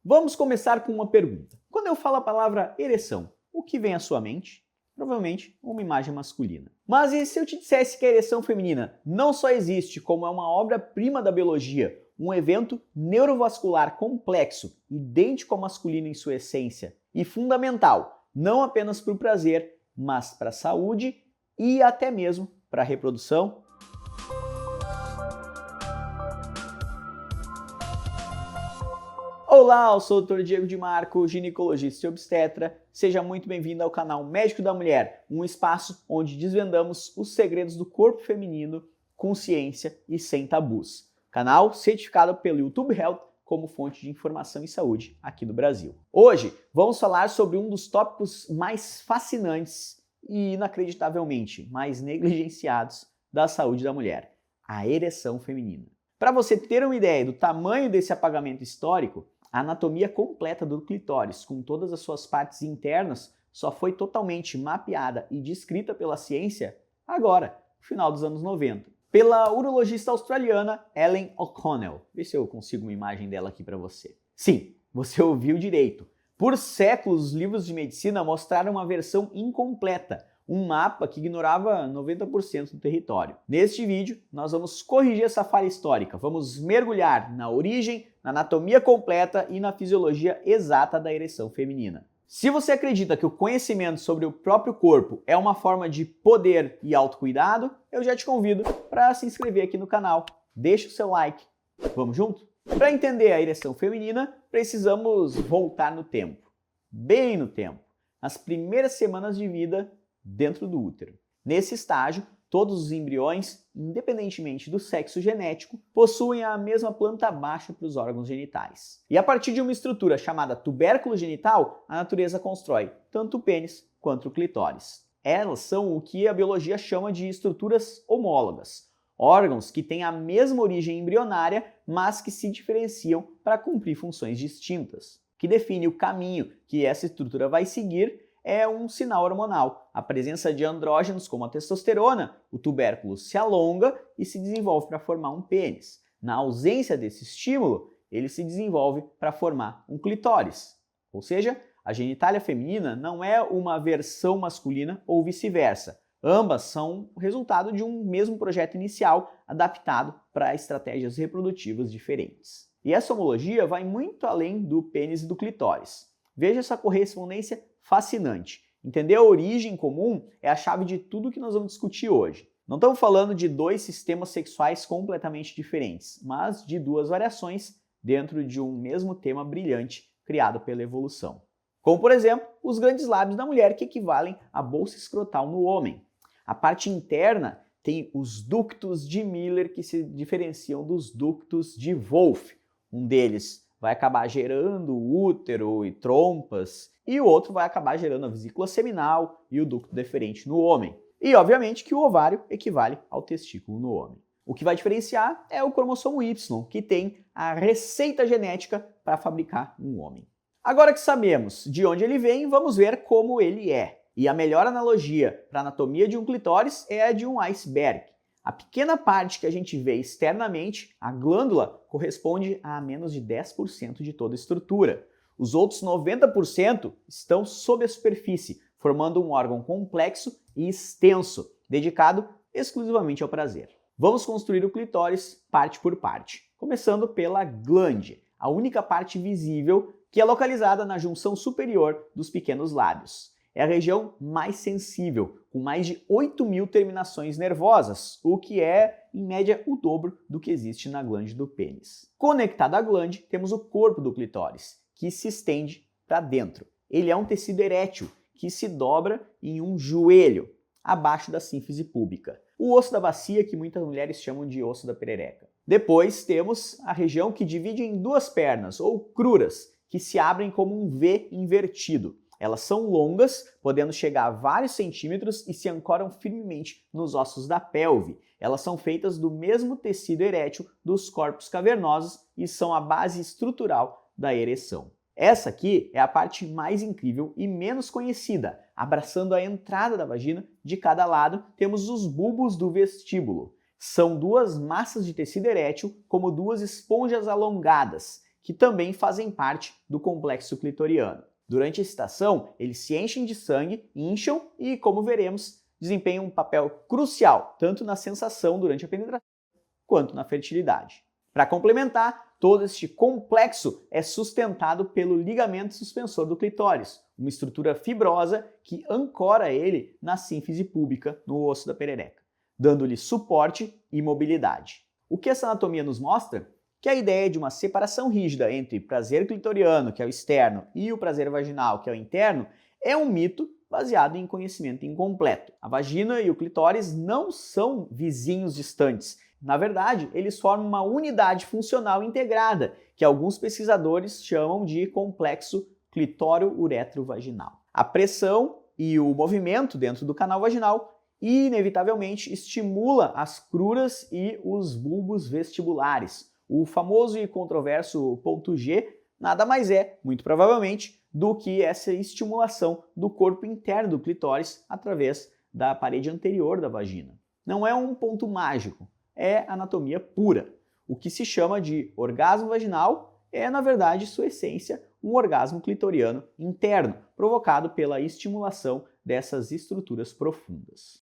Vamos começar com uma pergunta. Quando eu falo a palavra ereção, o que vem à sua mente? Provavelmente uma imagem masculina. Mas e se eu te dissesse que a ereção feminina não só existe, como é uma obra-prima da biologia, um evento neurovascular complexo, idêntico ao masculino em sua essência e fundamental, não apenas para o prazer, mas para a saúde e até mesmo para a reprodução? Olá, eu sou o Dr. Diego de Marco, ginecologista e obstetra. Seja muito bem-vindo ao canal Médico da Mulher, um espaço onde desvendamos os segredos do corpo feminino com ciência e sem tabus. Canal certificado pelo YouTube Health como fonte de informação e saúde aqui do Brasil. Hoje vamos falar sobre um dos tópicos mais fascinantes e inacreditavelmente mais negligenciados da saúde da mulher, a ereção feminina. Para você ter uma ideia do tamanho desse apagamento histórico, a anatomia completa do clitóris, com todas as suas partes internas, só foi totalmente mapeada e descrita pela ciência agora, no final dos anos 90, pela urologista australiana Ellen O'Connell. Vê se eu consigo uma imagem dela aqui para você. Sim, você ouviu direito. Por séculos, os livros de medicina mostraram uma versão incompleta, um mapa que ignorava 90% do território. Neste vídeo, nós vamos corrigir essa falha histórica, vamos mergulhar na origem, na anatomia completa e na fisiologia exata da ereção feminina. Se você acredita que o conhecimento sobre o próprio corpo é uma forma de poder e autocuidado, eu já te convido para se inscrever aqui no canal. Deixa o seu like. Vamos junto? Para entender a ereção feminina, precisamos voltar no tempo. Bem no tempo. Nas primeiras semanas de vida dentro do útero. Nesse estágio, todos os embriões, independentemente do sexo genético, possuem a mesma planta baixa para os órgãos genitais. E a partir de uma estrutura chamada tubérculo genital, a natureza constrói tanto o pênis quanto o clitóris. Elas são o que a biologia chama de estruturas homólogas, órgãos que têm a mesma origem embrionária, mas que se diferenciam para cumprir funções distintas. O que define o caminho que essa estrutura vai seguir é um sinal hormonal. A presença de andrógenos como a testosterona, o tubérculo se alonga e se desenvolve para formar um pênis. Na ausência desse estímulo, ele se desenvolve para formar um clitóris. Ou seja, a genitália feminina não é uma versão masculina ou vice-versa. Ambas são o resultado de um mesmo projeto inicial adaptado para estratégias reprodutivas diferentes. E essa homologia vai muito além do pênis e do clitóris. Veja essa correspondência fascinante. Entender a origem comum é a chave de tudo que nós vamos discutir hoje. Não estamos falando de dois sistemas sexuais completamente diferentes, mas de duas variações dentro de um mesmo tema brilhante criado pela evolução. Como, por exemplo, os grandes lábios da mulher que equivalem à bolsa escrotal no homem. A parte interna tem os ductos de Miller que se diferenciam dos ductos de Wolff. Um deles vai acabar gerando útero e trompas, e o outro vai acabar gerando a vesícula seminal e o ducto deferente no homem. E, obviamente, que o ovário equivale ao testículo no homem. O que vai diferenciar é o cromossomo Y, que tem a receita genética para fabricar um homem. Agora que sabemos de onde ele vem, vamos ver como ele é. E a melhor analogia para a anatomia de um clitóris é a de um iceberg. A pequena parte que a gente vê externamente, a glândula, corresponde a menos de 10% de toda a estrutura. Os outros 90% estão sob a superfície, formando um órgão complexo e extenso, dedicado exclusivamente ao prazer. Vamos construir o clitóris parte por parte, começando pela glande, a única parte visível que é localizada na junção superior dos pequenos lábios. É a região mais sensível, com mais de 8.000 terminações nervosas, o que é, em média, o dobro do que existe na glande do pênis. Conectado à glande, temos o corpo do clitóris, que se estende para dentro. Ele é um tecido erétil, que se dobra em um joelho, abaixo da sínfise púbica. O osso da bacia, que muitas mulheres chamam de osso da perereca. Depois temos a região que divide em duas pernas, ou cruras, que se abrem como um V invertido. Elas são longas, podendo chegar a vários centímetros e se ancoram firmemente nos ossos da pelve. Elas são feitas do mesmo tecido erétil dos corpos cavernosos e são a base estrutural da ereção. Essa aqui é a parte mais incrível e menos conhecida. Abraçando a entrada da vagina, de cada lado temos os bulbos do vestíbulo. São duas massas de tecido erétil como duas esponjas alongadas, que também fazem parte do complexo clitoriano. Durante a excitação, eles se enchem de sangue, incham e, como veremos, desempenham um papel crucial tanto na sensação durante a penetração quanto na fertilidade. Para complementar, todo este complexo é sustentado pelo ligamento suspensor do clitóris, uma estrutura fibrosa que ancora ele na sínfise púbica, no osso da perereca, dando-lhe suporte e mobilidade. O que essa anatomia nos mostra? Que a ideia de uma separação rígida entre prazer clitoriano, que é o externo, e o prazer vaginal, que é o interno, é um mito baseado em conhecimento incompleto. A vagina e o clitóris não são vizinhos distantes. Na verdade, eles formam uma unidade funcional integrada, que alguns pesquisadores chamam de complexo clitório-uretro-vaginal. A pressão e o movimento dentro do canal vaginal inevitavelmente estimula as cruras e os bulbos vestibulares. O famoso e controverso ponto G nada mais é, muito provavelmente, do que essa estimulação do corpo interno do clitóris através da parede anterior da vagina. Não é um ponto mágico, é anatomia pura. O que se chama de orgasmo vaginal é, na verdade, sua essência, um orgasmo clitoriano interno, provocado pela estimulação dessas estruturas profundas.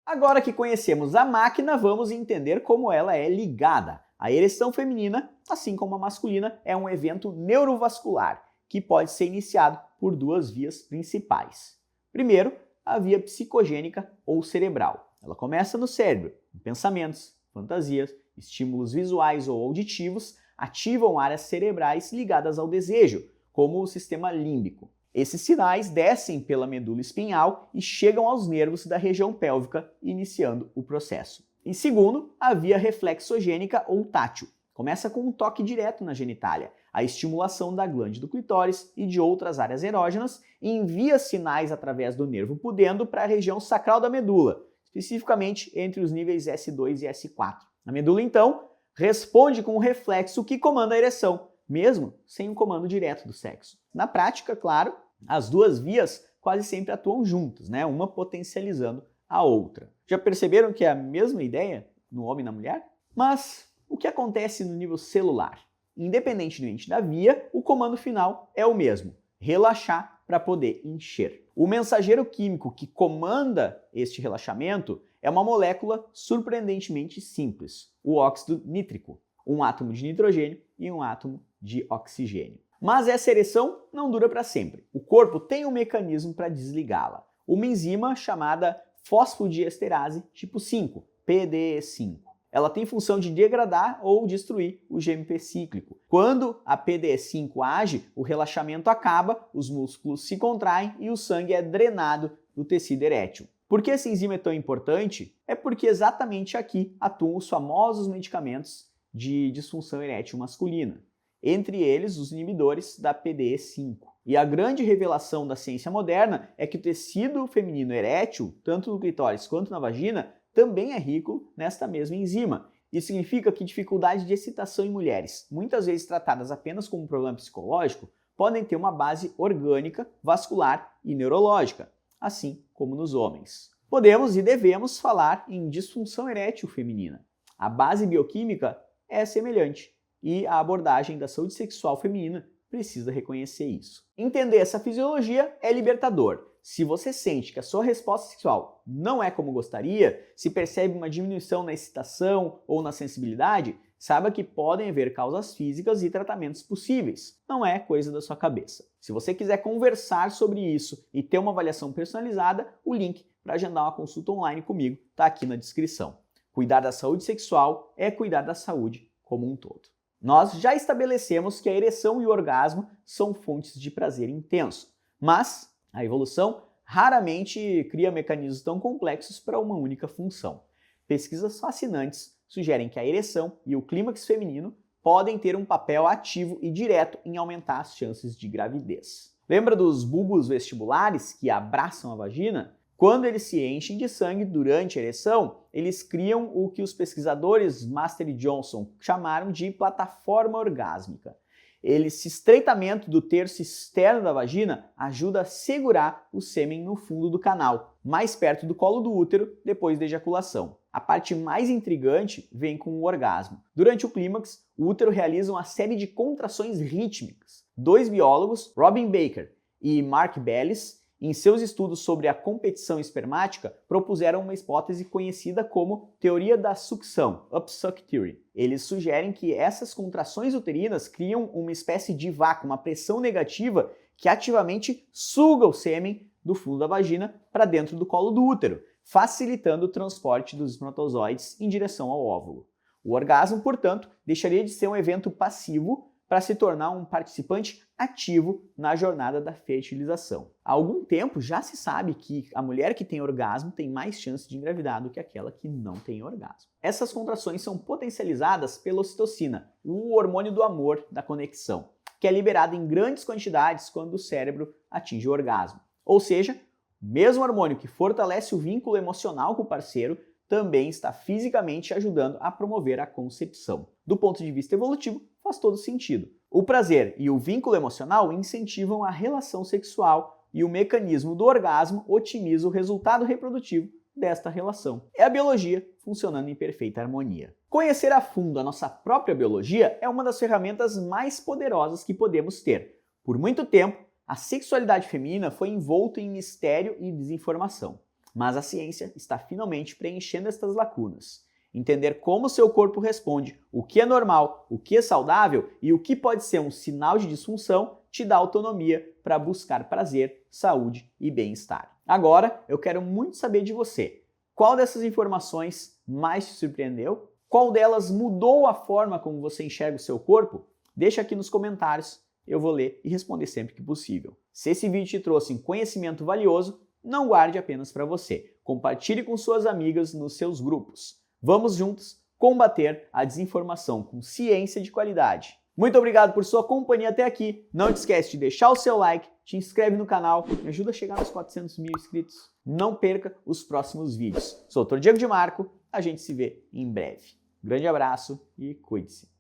Agora que conhecemos a máquina, vamos entender como ela é ligada. A ereção feminina, assim como a masculina, é um evento neurovascular que pode ser iniciado por duas vias principais. Primeiro, a via psicogênica ou cerebral. Ela começa no cérebro, em pensamentos, fantasias, estímulos visuais ou auditivos ativam áreas cerebrais ligadas ao desejo, como o sistema límbico. Esses sinais descem pela medula espinhal e chegam aos nervos da região pélvica, iniciando o processo. Em segundo, a via reflexogênica ou tátil. Começa com um toque direto na genitália. A estimulação da glândula do clitóris e de outras áreas erógenas envia sinais através do nervo pudendo para a região sacral da medula, especificamente entre os níveis S2 e S4. A medula, então, responde com um reflexo que comanda a ereção, mesmo sem um comando direto do sexo. Na prática, claro, as duas vias quase sempre atuam juntas, uma potencializando a outra. Já perceberam que é a mesma ideia no homem e na mulher? Mas o que acontece no nível celular? Independentemente da via, o comando final é o mesmo: relaxar para poder encher. O mensageiro químico que comanda este relaxamento é uma molécula surpreendentemente simples, o óxido nítrico, um átomo de nitrogênio e um átomo de oxigênio. Mas essa ereção não dura para sempre. O corpo tem um mecanismo para desligá-la, uma enzima chamada fosfodiesterase tipo 5, PDE5. Ela tem função de degradar ou destruir o GMP cíclico. Quando a PDE5 age, o relaxamento acaba, os músculos se contraem e o sangue é drenado do tecido erétil. Por que essa enzima é tão importante? É porque exatamente aqui atuam os famosos medicamentos de disfunção erétil masculina, entre eles os inibidores da PDE5. E a grande revelação da ciência moderna é que o tecido feminino erétil, tanto no clitóris quanto na vagina, também é rico nesta mesma enzima. Isso significa que dificuldade de excitação em mulheres, muitas vezes tratadas apenas como um problema psicológico, podem ter uma base orgânica, vascular e neurológica, assim como nos homens. Podemos e devemos falar em disfunção erétil feminina. A base bioquímica é semelhante e a abordagem da saúde sexual feminina precisa reconhecer isso. Entender essa fisiologia é libertador. Se você sente que a sua resposta sexual não é como gostaria, se percebe uma diminuição na excitação ou na sensibilidade, saiba que podem haver causas físicas e tratamentos possíveis. Não é coisa da sua cabeça. Se você quiser conversar sobre isso e ter uma avaliação personalizada, o link para agendar uma consulta online comigo está aqui na descrição. Cuidar da saúde sexual é cuidar da saúde como um todo. Nós já estabelecemos que a ereção e o orgasmo são fontes de prazer intenso, mas a evolução raramente cria mecanismos tão complexos para uma única função. Pesquisas fascinantes sugerem que a ereção e o clímax feminino podem ter um papel ativo e direto em aumentar as chances de gravidez. Lembra dos bulbos vestibulares que abraçam a vagina? Quando eles se enchem de sangue durante a ereção, eles criam o que os pesquisadores Master e Johnson chamaram de plataforma orgásmica. Esse estreitamento do terço externo da vagina ajuda a segurar o sêmen no fundo do canal, mais perto do colo do útero depois da ejaculação. A parte mais intrigante vem com o orgasmo. Durante o clímax, o útero realiza uma série de contrações rítmicas. Dois biólogos, Robin Baker e Mark Bellis, em seus estudos sobre a competição espermática, propuseram uma hipótese conhecida como teoria da sucção, upsuck theory. Eles sugerem que essas contrações uterinas criam uma espécie de vácuo, uma pressão negativa que ativamente suga o sêmen do fundo da vagina para dentro do colo do útero, facilitando o transporte dos espermatozoides em direção ao óvulo. O orgasmo, portanto, deixaria de ser um evento passivo para se tornar um participante ativo na jornada da fertilização. Há algum tempo já se sabe que a mulher que tem orgasmo tem mais chance de engravidar do que aquela que não tem orgasmo. Essas contrações são potencializadas pela ocitocina, o hormônio do amor, da conexão, que é liberado em grandes quantidades quando o cérebro atinge o orgasmo. Ou seja, o mesmo hormônio que fortalece o vínculo emocional com o parceiro também está fisicamente ajudando a promover a concepção. Do ponto de vista evolutivo, faz todo sentido. O prazer e o vínculo emocional incentivam a relação sexual e o mecanismo do orgasmo otimiza o resultado reprodutivo desta relação. É a biologia funcionando em perfeita harmonia. Conhecer a fundo a nossa própria biologia é uma das ferramentas mais poderosas que podemos ter. Por muito tempo, a sexualidade feminina foi envolta em mistério e desinformação. Mas a ciência está finalmente preenchendo estas lacunas. Entender como seu corpo responde, o que é normal, o que é saudável e o que pode ser um sinal de disfunção te dá autonomia para buscar prazer, saúde e bem-estar. Agora, eu quero muito saber de você. Qual dessas informações mais te surpreendeu? Qual delas mudou a forma como você enxerga o seu corpo? Deixa aqui nos comentários, eu vou ler e responder sempre que possível. Se esse vídeo te trouxe um conhecimento valioso, não guarde apenas para você. Compartilhe com suas amigas nos seus grupos. Vamos juntos combater a desinformação com ciência de qualidade. Muito obrigado por sua companhia até aqui. Não te esquece de deixar o seu like, te inscreve no canal, me ajuda a chegar aos 400 mil inscritos. Não perca os próximos vídeos. Sou o Dr. Diego de Marco, a gente se vê em breve. Grande abraço e cuide-se.